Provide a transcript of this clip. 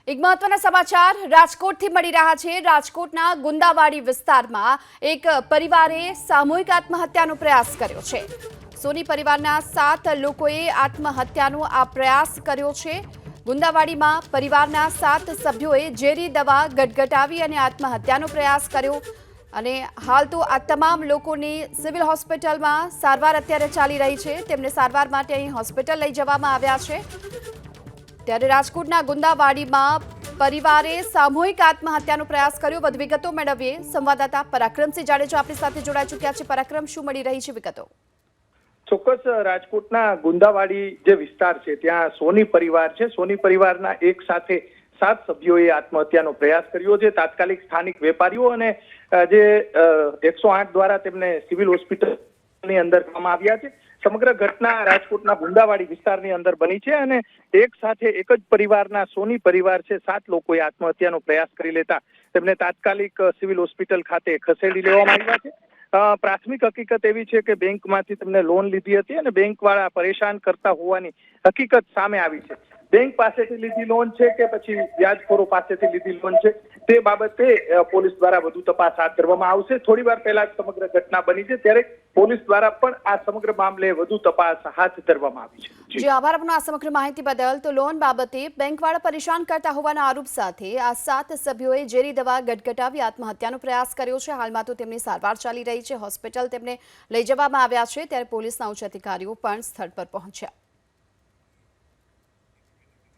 એક મહત્વના સમાચાર રાજકોટથી મળી રહ્યા છે। રાજકોટના ગુંદાવાડી વિસ્તારમાં એક પરિવારે સામૂહિક આત્મહત્યાનો પ્રયાસ કર્યો છે। સોની પરિવારના 7 લોકોએ આત્મહત્યાનો આ પ્રયાસ કર્યો છે। ગુંદાવાડીમાં પરિવારના 7 સભ્યોએ ઝેરી દવા ગટગટાવી અને આત્મહત્યાનો પ્રયાસ કર્યો અને હાલ તો આ તમામ લોકોની સિવિલ હોસ્પિટલમાં સારવાર અત્યારે ચાલી રહી છે। તેમને સારવાર માટે અહીં હોસ્પિટલ લઈ જવામાં આવ્યા છે। ત્યારે રાજકોટના ગુંદાવાડીમાં પરિવારે સામૂહિક આત્મહત્યાનો પ્રયાસ કર્યો। વધુ વિગતો મેળવીએ સંવાદદાતા પરાક્રમસિંહ જાડેજા આપણી સાથે જોડાઈ ચૂક્યા છે। પરાક્રમ, શું મળી રહી છે વિગતો? ચોક્કસ રાજકોટના ગુંદાવાડી જે વિસ્તાર છે ત્યાં સોની પરિવાર છે। સોની પરિવારના એક સાથે 7 સભ્યોએ આત્મહત્યાનો પ્રયાસ કર્યો છે। તાત્કાલિક સ્થાનિક વેપારીઓ અને જે 108 દ્વારા તેમને સિવિલ હોસ્પિટલની અંદર કરવામાં આવ્યા છે। સમગ્ર ઘટના રાજકોટના ગુંદાવાડી વિસ્તારની અંદર બની છે અને એક સાથે એક જ પરિવારના સોની પરિવાર છે 7 લોકોએ આત્મહત્યાનો પ્રયાસ કરી લેતા તેમને તાત્કાલિક સિવિલ હોસ્પિટલ ખાતે ખસેડી લેવામાં આવ્યા છે। પ્રાથમિક હકીકત એવી છે કે બેંકમાંથી તેમને લોન લીધી હતી અને બેંકવાળા પરેશાન કરતા હોવાની હકીકત સામે આવી છે। બેંક પાસેથી લીધી લોન છે કે પછી વ્યાજખોરો પાસેથી લીધી લોન છે તે બાબતે પોલીસ દ્વારા વધુ તપાસ હાથ ધરવામાં આવશે। થોડી વાર પહેલા સમગ્ર ઘટના બની છે ત્યારે પોલીસ દ્વારા પણ આ સમગ્ર મામલે વધુ તપાસ હાથ ધરવામાં આવી છે। જી આભાર આપનો આ સમગ્ર માહિતી બદલ। તો લોન બાબતે બેંકવાળા પરેશાન કરતા હોવાના આરોપ સાથે આ 7 સભ્યોએ ઝેરી દવા ગટગટાવી આત્મહત્યાનો પ્રયાસ કર્યો છે। હાલમાં તો તેમની સારવાર ચાલી રહી છે, હોસ્પિટલ તેમને લઈ જવામાં આવ્યા છે। ત્યારે પોલીસના ઉચ્ચ અધિકારીઓ પણ સ્થળ પર પહોંચ્યા।